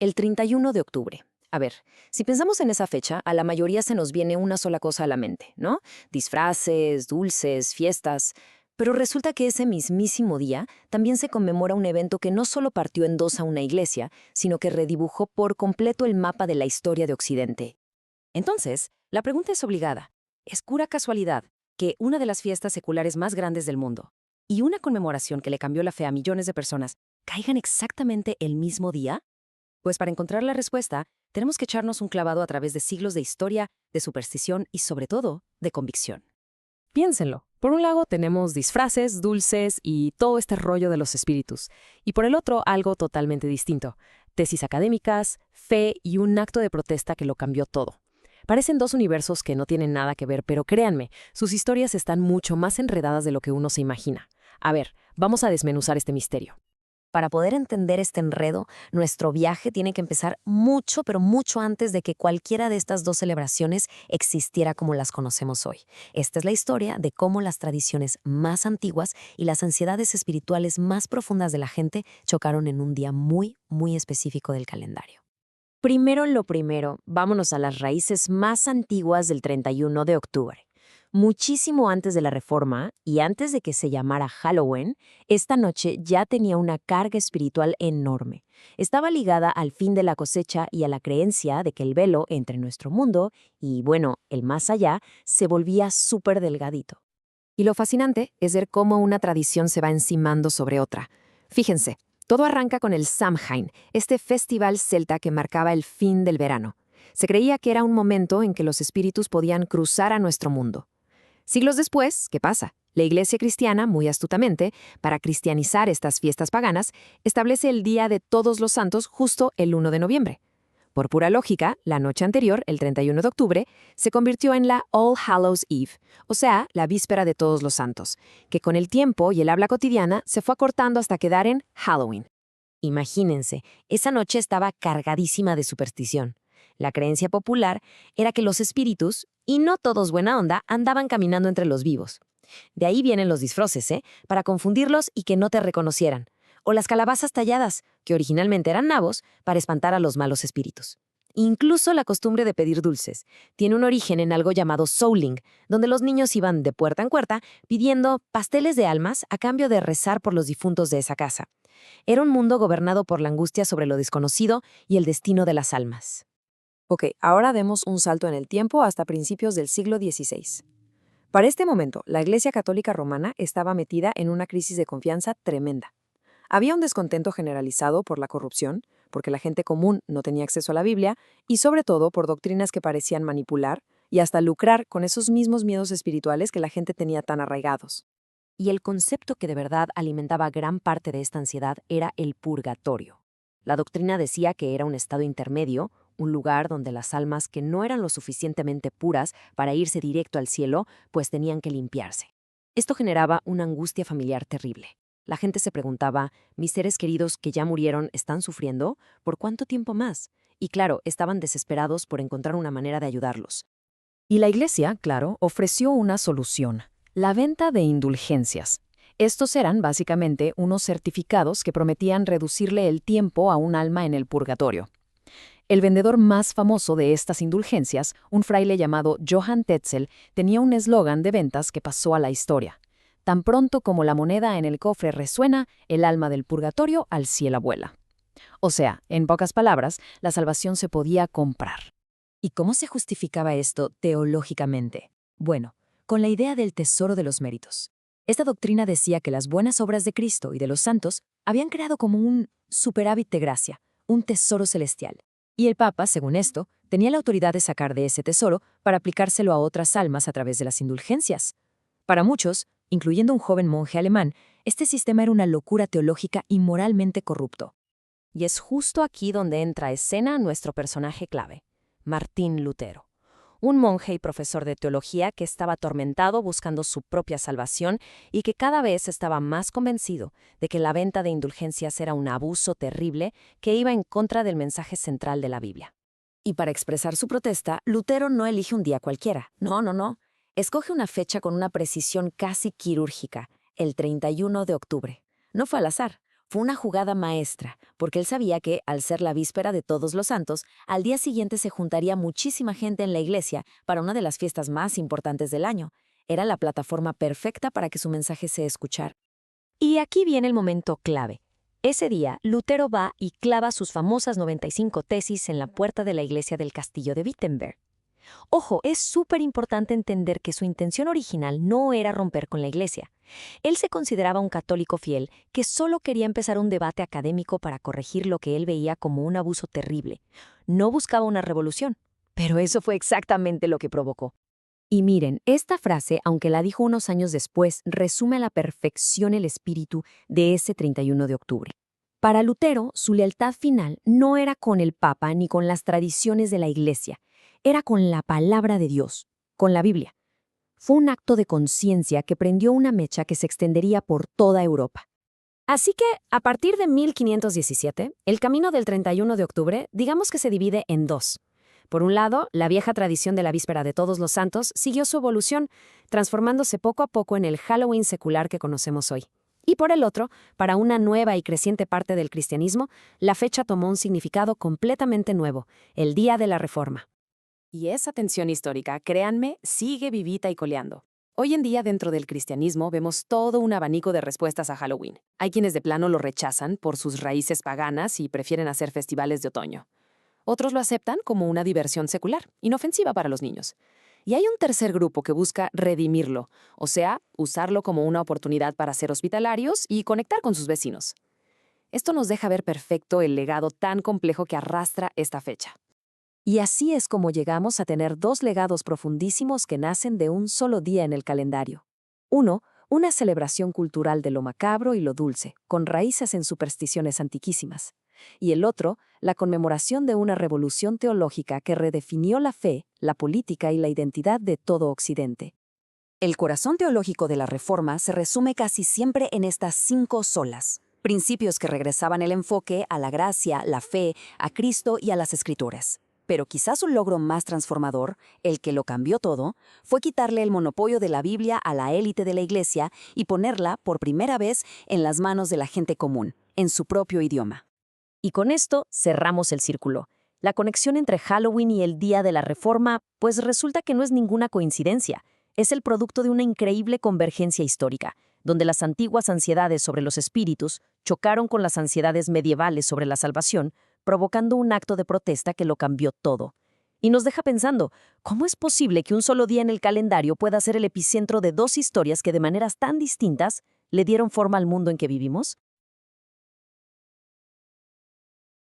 El 31 de octubre. A ver, si pensamos en esa fecha, a la mayoría se nos viene una sola cosa a la mente, ¿no? Disfraces, dulces, fiestas. Pero resulta que ese mismísimo día también se conmemora un evento que no solo partió en dos a una iglesia, sino que redibujó por completo el mapa de la historia de Occidente. Entonces, la pregunta es obligada. ¿Es pura casualidad que una de las fiestas seculares más grandes del mundo y una conmemoración que le cambió la fe a millones de personas caigan exactamente el mismo día? Pues para encontrar la respuesta, tenemos que echarnos un clavado a través de siglos de historia, de superstición y, sobre todo, de convicción. Piénsenlo. Por un lado tenemos disfraces, dulces y todo este rollo de los espíritus. Y por el otro, algo totalmente distinto. Tesis académicas, fe y un acto de protesta que lo cambió todo. Parecen dos universos que no tienen nada que ver, pero créanme, sus historias están mucho más enredadas de lo que uno se imagina. A ver, vamos a desmenuzar este misterio. Para poder entender este enredo, nuestro viaje tiene que empezar mucho, pero mucho antes de que cualquiera de estas dos celebraciones existiera como las conocemos hoy. Esta es la historia de cómo las tradiciones más antiguas y las ansiedades espirituales más profundas de la gente chocaron en un día muy, muy específico del calendario. Primero lo primero, vámonos a las raíces más antiguas del 31 de octubre. Muchísimo antes de la Reforma y antes de que se llamara Halloween, esta noche ya tenía una carga espiritual enorme. Estaba ligada al fin de la cosecha y a la creencia de que el velo entre nuestro mundo y, bueno, el más allá, se volvía súper delgadito. Y lo fascinante es ver cómo una tradición se va encimando sobre otra. Fíjense, todo arranca con el Samhain, este festival celta que marcaba el fin del verano. Se creía que era un momento en que los espíritus podían cruzar a nuestro mundo. Siglos después, ¿qué pasa? La Iglesia cristiana, muy astutamente, para cristianizar estas fiestas paganas, establece el Día de Todos los Santos justo el 1 de noviembre. Por pura lógica, la noche anterior, el 31 de octubre, se convirtió en la All Hallows Eve, o sea, la víspera de Todos los Santos, que con el tiempo y el habla cotidiana se fue acortando hasta quedar en Halloween. Imagínense, esa noche estaba cargadísima de superstición. La creencia popular era que los espíritus, y no todos buena onda, andaban caminando entre los vivos. De ahí vienen los disfraces, para confundirlos y que no te reconocieran. O las calabazas talladas, que originalmente eran nabos, para espantar a los malos espíritus. Incluso la costumbre de pedir dulces tiene un origen en algo llamado souling, donde los niños iban de puerta en puerta pidiendo pasteles de almas a cambio de rezar por los difuntos de esa casa. Era un mundo gobernado por la angustia sobre lo desconocido y el destino de las almas. Ok, ahora demos un salto en el tiempo hasta principios del siglo XVI. Para este momento, la Iglesia Católica Romana estaba metida en una crisis de confianza tremenda. Había un descontento generalizado por la corrupción, porque la gente común no tenía acceso a la Biblia, y sobre todo por doctrinas que parecían manipular y hasta lucrar con esos mismos miedos espirituales que la gente tenía tan arraigados. Y el concepto que de verdad alimentaba gran parte de esta ansiedad era el purgatorio. La doctrina decía que era un estado intermedio, un lugar donde las almas que no eran lo suficientemente puras para irse directo al cielo, pues tenían que limpiarse. Esto generaba una angustia familiar terrible. La gente se preguntaba, ¿mis seres queridos que ya murieron están sufriendo? ¿Por cuánto tiempo más? Y claro, estaban desesperados por encontrar una manera de ayudarlos. Y la Iglesia, claro, ofreció una solución: la venta de indulgencias. Estos eran básicamente unos certificados que prometían reducirle el tiempo a un alma en el purgatorio. El vendedor más famoso de estas indulgencias, un fraile llamado Johann Tetzel, tenía un eslogan de ventas que pasó a la historia: tan pronto como la moneda en el cofre resuena, el alma del purgatorio al cielo vuela. O sea, en pocas palabras, la salvación se podía comprar. ¿Y cómo se justificaba esto teológicamente? Bueno, con la idea del tesoro de los méritos. Esta doctrina decía que las buenas obras de Cristo y de los santos habían creado como un superávit de gracia, un tesoro celestial. Y el Papa, según esto, tenía la autoridad de sacar de ese tesoro para aplicárselo a otras almas a través de las indulgencias. Para muchos, incluyendo un joven monje alemán, este sistema era una locura teológica y moralmente corrupto. Y es justo aquí donde entra a escena nuestro personaje clave, Martín Lutero, un monje y profesor de teología que estaba atormentado buscando su propia salvación y que cada vez estaba más convencido de que la venta de indulgencias era un abuso terrible que iba en contra del mensaje central de la Biblia. Y para expresar su protesta, Lutero no elige un día cualquiera. No. Escoge una fecha con una precisión casi quirúrgica, el 31 de octubre. No fue al azar. Fue una jugada maestra, porque él sabía que, al ser la víspera de Todos los Santos, al día siguiente se juntaría muchísima gente en la iglesia para una de las fiestas más importantes del año. Era la plataforma perfecta para que su mensaje se escuchara. Y aquí viene el momento clave. Ese día, Lutero va y clava sus famosas 95 tesis en la puerta de la iglesia del castillo de Wittenberg. Ojo, es súper importante entender que su intención original no era romper con la iglesia. Él se consideraba un católico fiel que solo quería empezar un debate académico para corregir lo que él veía como un abuso terrible. No buscaba una revolución, pero eso fue exactamente lo que provocó. Y miren, esta frase, aunque la dijo unos años después, resume a la perfección el espíritu de ese 31 de octubre. Para Lutero, su lealtad final no era con el Papa ni con las tradiciones de la Iglesia, era con la palabra de Dios, con la Biblia. Fue un acto de conciencia que prendió una mecha que se extendería por toda Europa. Así que, a partir de 1517, el camino del 31 de octubre, digamos que se divide en dos. Por un lado, la vieja tradición de la víspera de Todos los Santos siguió su evolución, transformándose poco a poco en el Halloween secular que conocemos hoy. Y por el otro, para una nueva y creciente parte del cristianismo, la fecha tomó un significado completamente nuevo, el Día de la Reforma. Y esa tensión histórica, créanme, sigue vivita y coleando. Hoy en día, dentro del cristianismo, vemos todo un abanico de respuestas a Halloween. Hay quienes de plano lo rechazan por sus raíces paganas y prefieren hacer festivales de otoño. Otros lo aceptan como una diversión secular, inofensiva para los niños. Y hay un tercer grupo que busca redimirlo, o sea, usarlo como una oportunidad para ser hospitalarios y conectar con sus vecinos. Esto nos deja ver perfecto el legado tan complejo que arrastra esta fecha. Y así es como llegamos a tener dos legados profundísimos que nacen de un solo día en el calendario. Uno, una celebración cultural de lo macabro y lo dulce, con raíces en supersticiones antiquísimas. Y el otro, la conmemoración de una revolución teológica que redefinió la fe, la política y la identidad de todo Occidente. El corazón teológico de la Reforma se resume casi siempre en estas 5 solas, principios que regresaban el enfoque a la gracia, la fe, a Cristo y a las Escrituras. Pero quizás un logro más transformador, el que lo cambió todo, fue quitarle el monopolio de la Biblia a la élite de la Iglesia y ponerla, por primera vez, en las manos de la gente común, en su propio idioma. Y con esto cerramos el círculo. La conexión entre Halloween y el Día de la Reforma, pues resulta que no es ninguna coincidencia. Es el producto de una increíble convergencia histórica, donde las antiguas ansiedades sobre los espíritus chocaron con las ansiedades medievales sobre la salvación, provocando un acto de protesta que lo cambió todo. Y nos deja pensando, ¿cómo es posible que un solo día en el calendario pueda ser el epicentro de dos historias que de maneras tan distintas le dieron forma al mundo en que vivimos?